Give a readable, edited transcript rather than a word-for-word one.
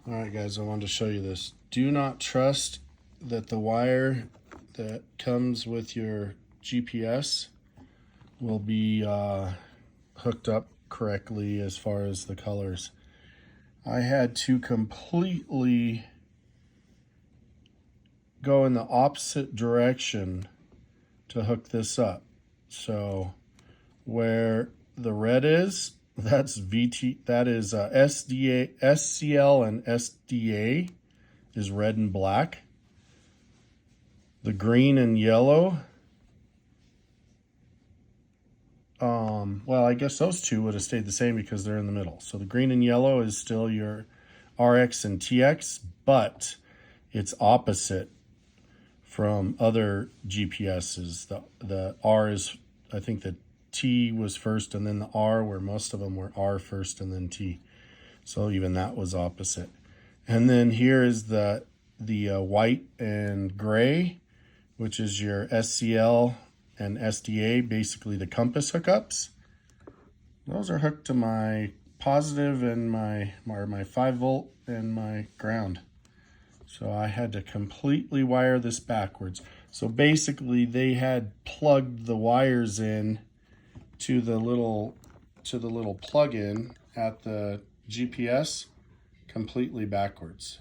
All right, guys, I wanted to show you this. Do not trust that the wire that comes with your GPS will be hooked up correctly as far as the colors. I had to completely go in the opposite direction to hook this up. So where the red is, that's VT, that is SDA, SCL and SDA is red and black. The green and yellow, well, I guess those two would have stayed the same because they're in the middle. So the green and yellow is still your RX and TX, but it's opposite from other GPSs. The R is, I think the T was first and then the R, where most of them were R first and then T. So even that was opposite. And then here is the white and gray, which is your SCL and SDA, basically the compass hookups. Those are hooked to my positive and my 5-volt and my ground. So I had to completely wire this backwards. So basically they had plugged the wires in to the little plug-in at the GPS completely backwards.